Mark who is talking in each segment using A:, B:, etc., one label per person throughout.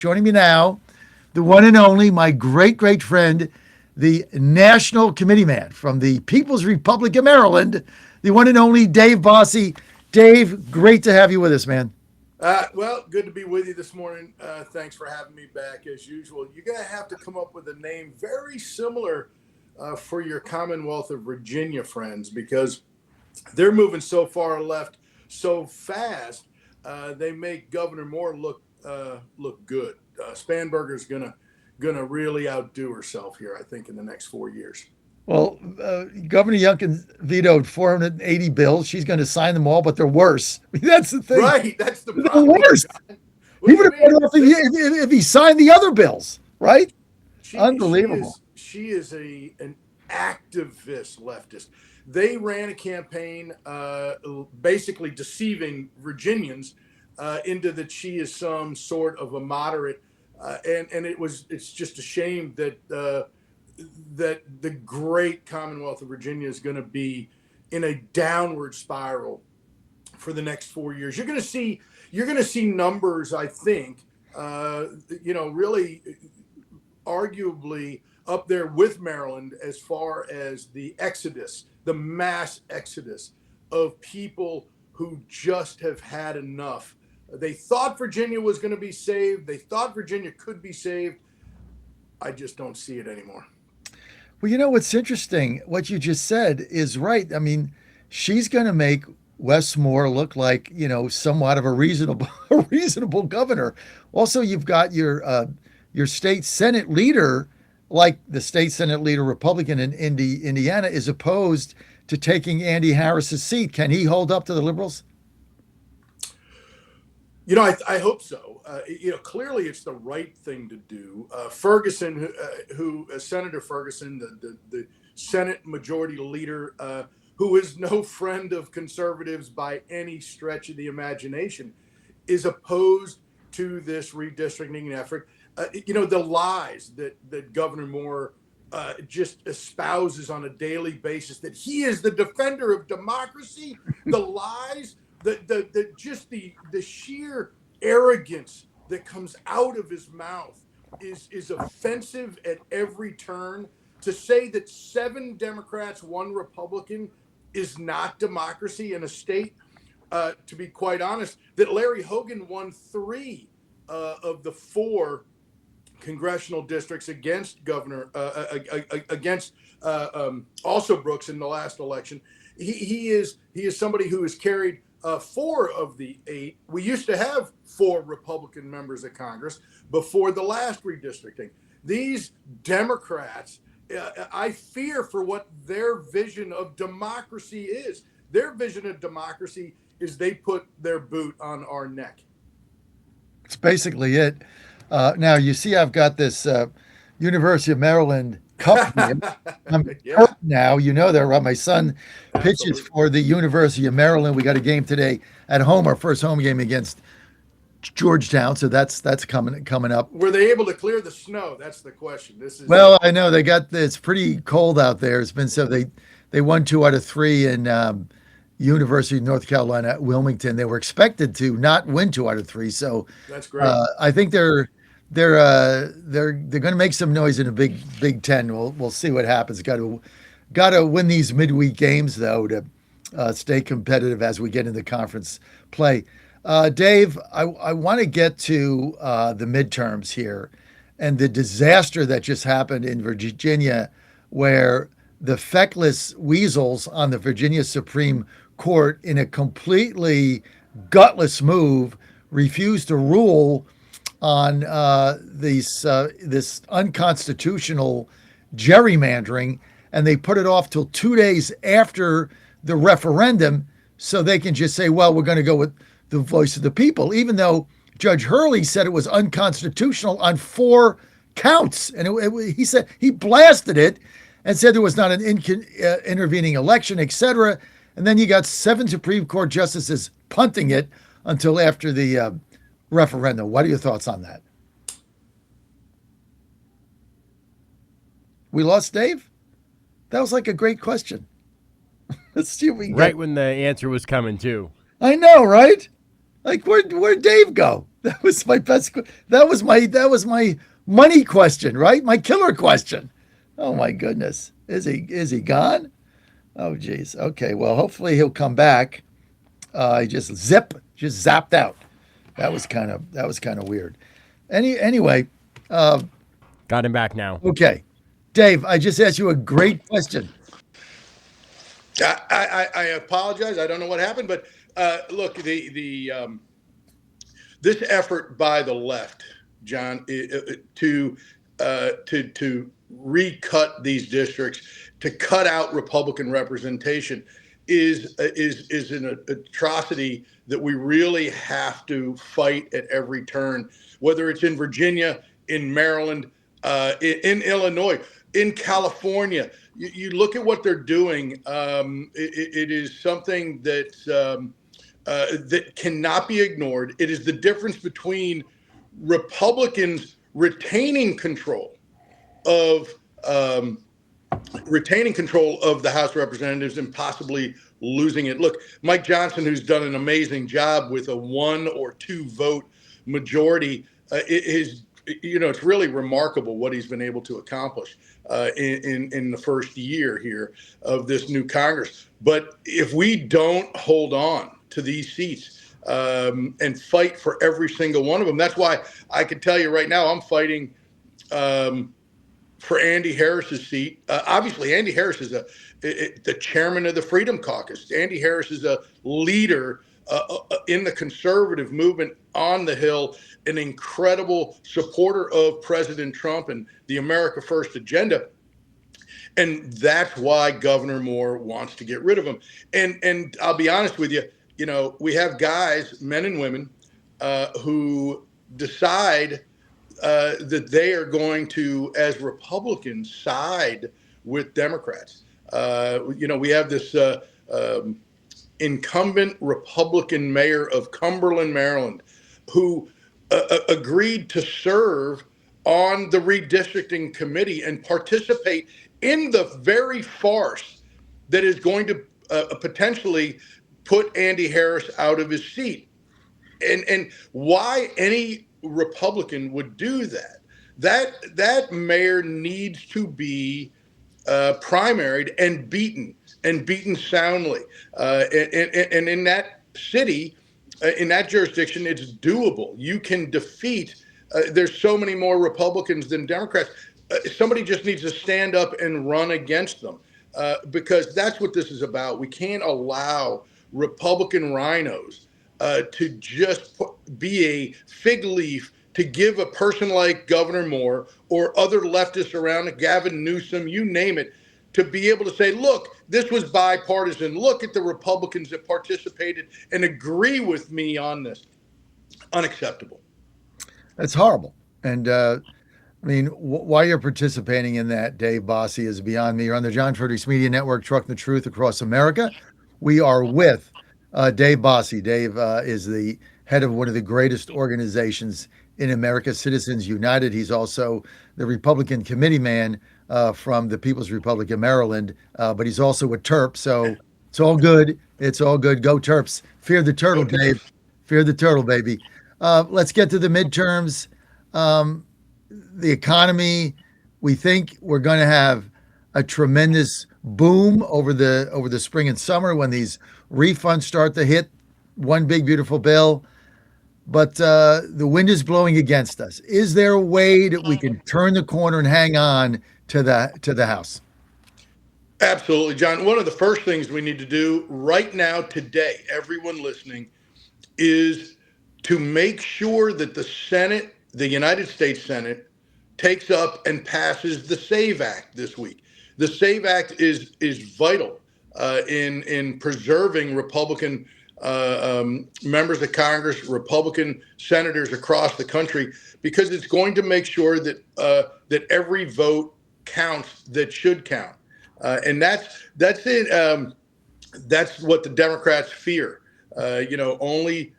A: Joining me now, the one and only, my great, great friend, the National Committee man from the People's Republic of Maryland, the one and only Dave Bossie. Dave, great to have you with us, man.
B: Well, good to be with you this morning. Thanks for having me back as usual. You're going to have to come up with a name very similar for your Commonwealth of Virginia friends because they're moving so far left so fast. They make Governor Moore look good. Spanberger's gonna really outdo herself here, I think, in the next 4 years.
A: Well, Governor Youngkin vetoed 480 bills. She's going to sign them all, but they're worse. That's the thing.
B: Right, that's the
A: They're
B: problem,
A: worse.
B: John. What
A: He
B: do you
A: would have
B: mean?
A: better off if he signed the other bills, right?
B: She she
A: Unbelievable.
B: is she is an activist leftist. They ran a campaign basically deceiving Virginians into that she is some sort of a moderate, and it's just a shame that the great Commonwealth of Virginia is going to be in a downward spiral for the next 4 years. You're going to see numbers, I think, really arguably up there with Maryland as far as the exodus, the mass exodus of people who just have had enough. They thought Virginia was going to be saved. They thought Virginia could be saved. I just don't see it anymore.
A: Well, you know what's interesting? What you just said is right. I mean, she's going to make Wes Moore look like somewhat of a reasonable a reasonable governor. Also, you've got your state Senate leader, like the state Senate leader Republican in Indiana, is opposed to taking Andy Harris's seat. Can he hold up to the liberals?
B: I hope so. Clearly it's the right thing to do. Ferguson, Senator Ferguson, the Senate Majority Leader, who is no friend of conservatives by any stretch of the imagination, is opposed to this redistricting effort. The lies that Governor Moore just espouses on a daily basis, that he is the defender of democracy, the lies, the sheer arrogance that comes out of his mouth is offensive at every turn. To say that 7 Democrats, 1 Republican is not democracy in a state, to be quite honest, that Larry Hogan won 3 of the 4 congressional districts against against also Brooks in the last election. He is somebody who has carried 4 of the 8. We used to have 4 Republican members of Congress before the last redistricting. These Democrats, I fear for what their vision of democracy is. Their vision of democracy is they put their boot on our neck.
A: It's basically it. Now you see, I've got this University of Maryland Cup here. I'm hurt
B: Yeah,
A: now. You know that, right? My son pitches
B: absolutely.
A: for the University of Maryland. We got a game today at home, our first home game against Georgetown. So that's coming up.
B: Were they able to clear the snow? That's the question. This is
A: Well, I know it's pretty cold out there. It's been so they won 2 out of 3 in University of North Carolina at Wilmington. They were expected to not win 2 out of 3. So
B: that's great.
A: I think they're going to make some noise in a Big Ten. We'll see what happens. Got to win these midweek games though to stay competitive as we get into conference play. Dave, I want to get to the midterms here and the disaster that just happened in Virginia, where the feckless weasels on the Virginia Supreme Court, in a completely gutless move, refused to rule on this unconstitutional gerrymandering, and they put it off till 2 days after the referendum so they can just say, well, we're going to go with the voice of the people, even though Judge Hurley said it was unconstitutional on 4 counts. And he said he blasted it and said there was not an intervening election, etc. And then you got 7 Supreme Court justices punting it until after the referendum. What are your thoughts on that? We lost Dave? That was like a great question. Let's see if we can
C: Right
A: get.
C: when the answer was coming, too.
A: I know, right? Like, where'd Dave go? That was my best. That was my money question, right? My killer question. Oh my goodness, is he gone? Oh geez. Okay. Well, hopefully he'll come back. He just zapped out. That was kind of weird. Anyway,
C: Got him back now.
A: okay, Dave. I just asked you a great question.
B: I apologize. I don't know what happened, but look, this effort by the left, John, to recut these districts, to cut out Republican representation, is an atrocity that we really have to fight at every turn. Whether it's in Virginia, in Maryland, in Illinois, in California, you look at what they're doing. It is something that cannot be ignored. It is the difference between Republicans of um, retaining control of the House of Representatives and possibly losing it. Look, Mike Johnson, who's done an amazing job with a 1 or 2 vote majority, is, it's really remarkable what he's been able to accomplish in the first year here of this new Congress. But if we don't hold on to these seats and fight for every single one of them, that's why I can tell you right now, I'm fighting for Andy Harris's seat. Obviously, Andy Harris is the chairman of the Freedom Caucus. Andy Harris is a leader in the conservative movement on the Hill, an incredible supporter of President Trump and the America First agenda. And that's why Governor Moore wants to get rid of him. And I'll be honest with you, we have guys, men and women, who decide that they are going to, as Republicans, side with Democrats. We have this incumbent Republican mayor of Cumberland, Maryland, who agreed to serve on the redistricting committee and participate in the very farce that is going to potentially put Andy Harris out of his seat. And why any Republican would do that? That mayor needs to be primaried and beaten soundly. And in that city, in that jurisdiction, it's doable. You can defeat. There's so many more Republicans than Democrats. Somebody just needs to stand up and run against them because that's what this is about. We can't allow Republican rhinos to just be a fig leaf to give a person like Governor Moore or other leftists around, Gavin Newsom, you name it, to be able to say, look, this was bipartisan. Look at the Republicans that participated and agree with me on this. Unacceptable.
A: That's horrible. And I mean, why you're participating in that, Dave Bossie, is beyond me. You're on the John Fredericks Media Network, trucking the truth across America. We are with Dave Bossie. Dave is the head of one of the greatest organizations in America, Citizens United. He's also the Republican committee man from the People's Republic of Maryland, but he's also a Terp. So it's all good. It's all good. Go Terps. Fear the turtle, Dave. Fear the turtle, baby. Let's get to the midterms. The economy, we think we're going to have a tremendous boom over the spring and summer when these refunds start to hit. One big beautiful bill, but the wind is blowing against us. Is there a way that we can turn the corner and hang on to the house?
B: Absolutely, John. One of the first things we need to do right now, today, everyone listening, is to make sure that the Senate, the United States Senate, takes up and passes the SAVE Act this week. The SAVE Act is vital in preserving Republican members of Congress, Republican senators across the country, because it's going to make sure that that every vote counts that should count, and that's it. That's what the Democrats fear. Only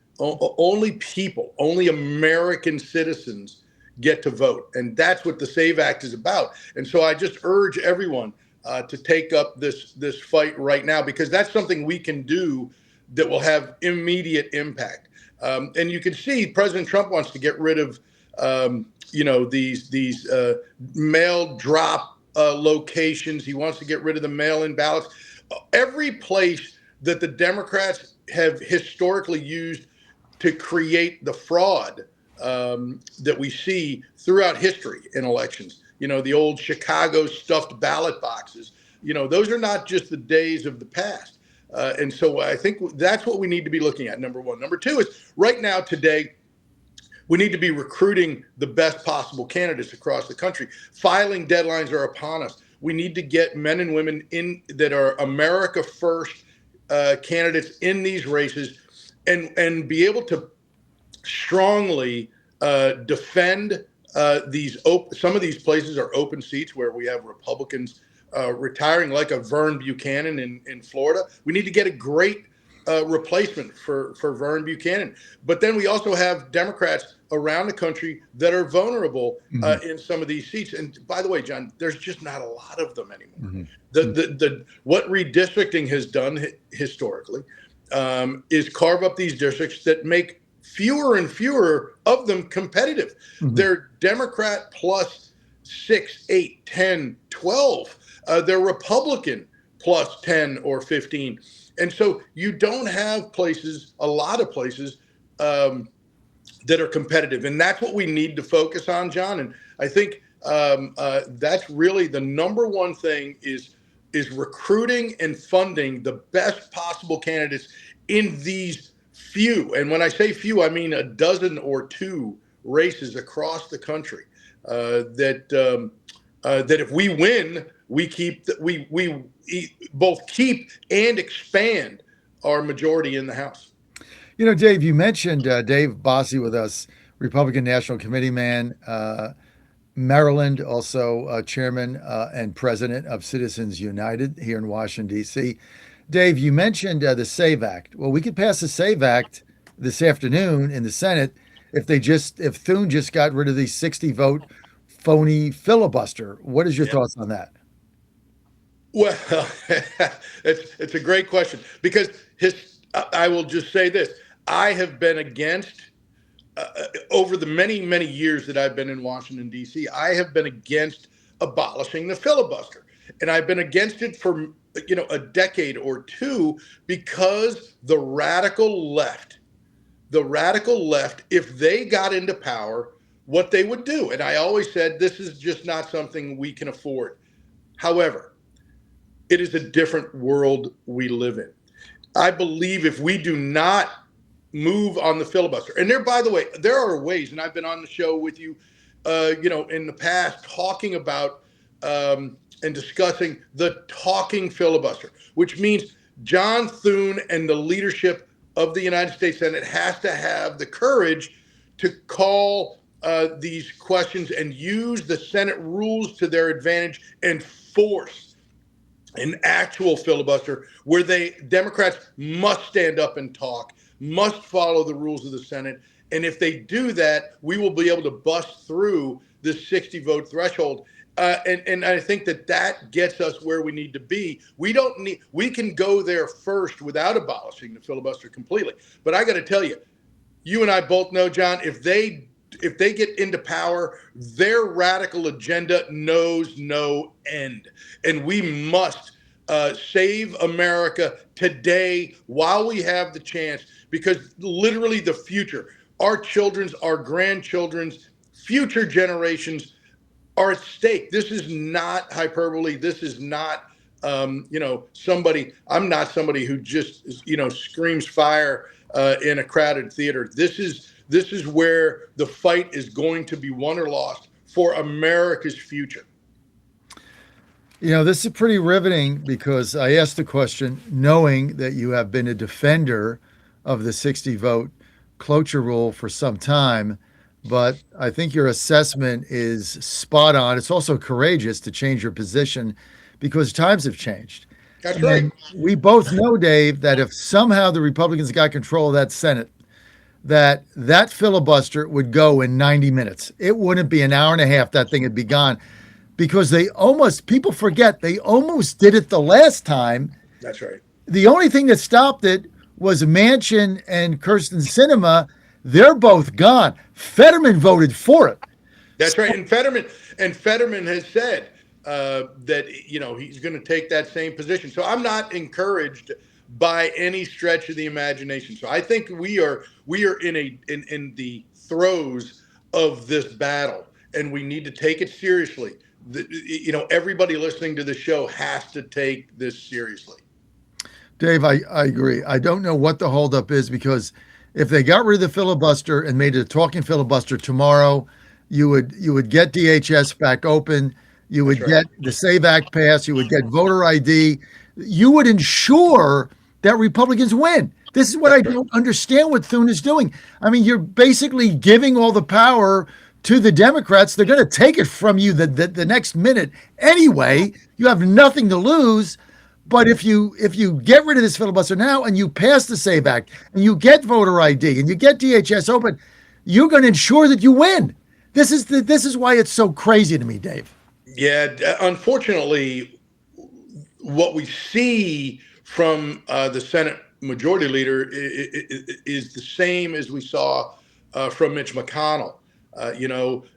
B: American citizens get to vote, and that's what the SAVE Act is about. And so I just urge everyone to take up this fight right now, because that's something we can do that will have immediate impact. And you can see President Trump wants to get rid of, these mail drop locations. He wants to get rid of the mail-in ballots. Every place that the Democrats have historically used to create the fraud that we see throughout history in elections. The old Chicago stuffed ballot boxes. Those are not just the days of the past. And so I think that's what we need to be looking at, number one. Number two is right now, today, we need to be recruiting the best possible candidates across the country. Filing deadlines are upon us. We need to get men and women in that are America first candidates in these races and be able to strongly defend some of these places are open seats where we have Republicans retiring, like a Vern Buchanan in Florida. We need to get a great replacement for Vern Buchanan. But then we also have Democrats around the country that are vulnerable in some of these seats. And by the way, John, there's just not a lot of them anymore. What redistricting has done historically is carve up these districts that make fewer and fewer of them competitive. They're Democrat plus 6, 8, 10, 12. They're Republican plus 10 or 15. And so you don't have a lot of places that are competitive. And that's what we need to focus on, John. And I think that's really the number one thing is recruiting and funding the best possible candidates in these few. And when I say few, I mean a dozen or two races across the country that if we win, we both keep and expand our majority in the House.
A: Dave, you mentioned Dave Bossie with us, Republican National Committee man, Maryland, also chairman and president of Citizens United here in Washington, D.C. Dave, you mentioned the SAVE Act. Well, we could pass the SAVE Act this afternoon in the Senate if Thune just got rid of the 60-vote phony filibuster. What is your thoughts on that?
B: Well, it's a great question because I will just say this. I have been against, over the many, many years that I've been in Washington, D.C., I have been against abolishing the filibuster. And I've been against it for, a decade or two because the radical left, if they got into power, what they would do. And I always said, this is just not something we can afford. However, it is a different world we live in. I believe if we do not move on the filibuster, and by the way, there are ways, and I've been on the show with you, in the past talking about and discussing the talking filibuster, which means John Thune and the leadership of the United States Senate has to have the courage to call these questions and use the Senate rules to their advantage and force an actual filibuster where Democrats must stand up and talk, must follow the rules of the Senate. And if they do that, we will be able to bust through the 60-vote threshold. And I think that gets us where we need to be. We can go there first without abolishing the filibuster completely. But I got to tell you, you and I both know, John, if they get into power, their radical agenda knows no end. And we must save America today while we have the chance, because literally the future, our children's, our grandchildren's, future generations are at stake. This is not hyperbole. This is not, I'm not somebody who just, screams fire in a crowded theater. This is where the fight is going to be won or lost for America's future.
A: This is pretty riveting because I asked the question knowing that you have been a defender of the 60-vote cloture rule for some time, but I think your assessment is spot on. It's also courageous to change your position because times have changed.
B: That's right.
A: We both know, Dave, that if somehow the Republicans got control of that Senate, that filibuster would go in 90 minutes. It wouldn't be an hour and a half. That thing would be gone because people forget, they almost did it the last time.
B: That's right.
A: The only thing that stopped it was Manchin and Kirsten Sinema. They're both gone. Fetterman voted for it.
B: That's right. And Fetterman has said that he's going to take that same position. So I'm not encouraged by any stretch of the imagination. So I think we are in the throes of this battle, and we need to take it seriously. Everybody listening to the show has to take this seriously.
A: Dave, I agree. I don't know what the holdup is, because if they got rid of the filibuster and made it a talking filibuster tomorrow, you would get DHS back open. You would get the SAVE Act passed. You would get voter ID. You would ensure that Republicans win. This is what I don't understand what Thune is doing. I mean, you're basically giving all the power to the Democrats. They're going to take it from you the next minute anyway. You have nothing to lose. But if you get rid of this filibuster now and you pass the SAVE Act and you get voter ID and you get DHS open, you're going to ensure that you win. This is why it's so crazy to me, Dave.
B: Yeah, unfortunately, what we see from the Senate Majority Leader is the same as we saw from Mitch McConnell.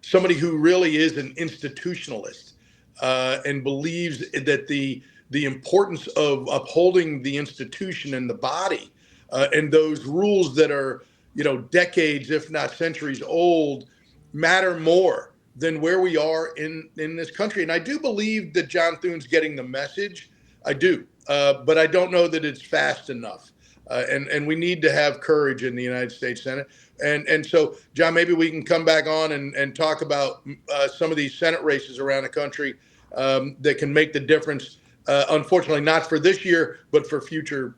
B: Somebody who really is an institutionalist and believes that the importance of upholding the institution and the body and those rules that are, decades, if not centuries old, matter more than where we are in this country. And I do believe that John Thune's getting the message. I do. But I don't know that it's fast enough. And we need to have courage in the United States Senate. And so, John, maybe we can come back on and talk about some of these Senate races around the country that can make the difference. Unfortunately, not for this year, but for future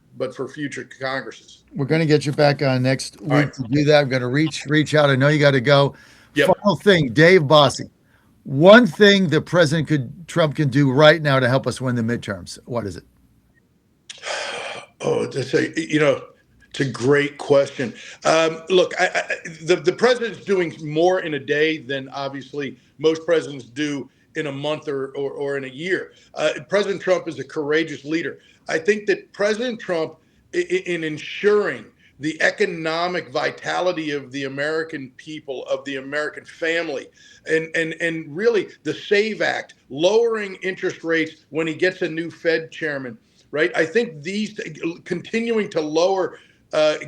B: Congresses.
A: We're going to get you back on next week to do that. I'm going to reach out. I know you got to go.
B: Yep.
A: Final thing, Dave Bossie. One thing that Trump can do right now to help us win the midterms. What is it?
B: Oh, it's a great question. Look, the president's doing more in a day than obviously most presidents do in a month or in a year. President Trump is a courageous leader. I think that President Trump, in ensuring the economic vitality of the American people, of the American family, and really the SAVE Act, lowering interest rates when he gets a new Fed chairman, right? I think these continuing to lower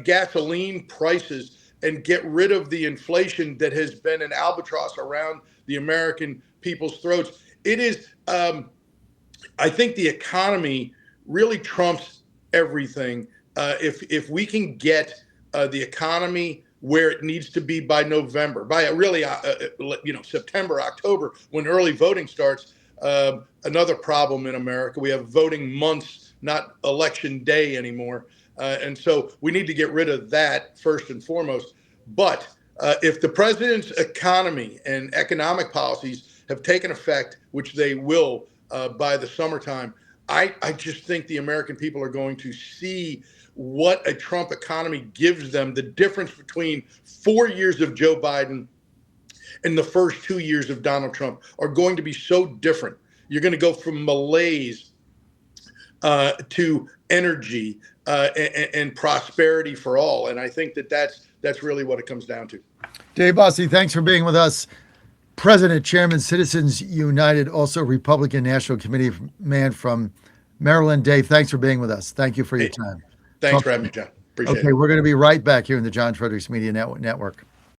B: gasoline prices and get rid of the inflation that has been an albatross around the American people's throats. It is, I think the economy really trumps everything. If we can get the economy where it needs to be by November, by really, September, October, when early voting starts, another problem in America. We have voting months, not election day anymore. And so we need to get rid of that first and foremost. But if the president's economy and economic policies have taken effect, which they will by the summertime, I just think the American people are going to see what a Trump economy gives them. The difference between 4 years of Joe Biden and the first 2 years of Donald Trump are going to be so different. You're going to go from malaise to energy and prosperity for all. And I think that's really what it comes down to.
A: Dave Bossie, thanks for being with us. President, Chairman, Citizens United, also Republican National Committee man from Maryland. Dave, thanks for being with us. Thank you for your time.
B: Thanks for having me, John. Appreciate it.
A: Okay, we're going to be right back here in the John Fredericks Media Network.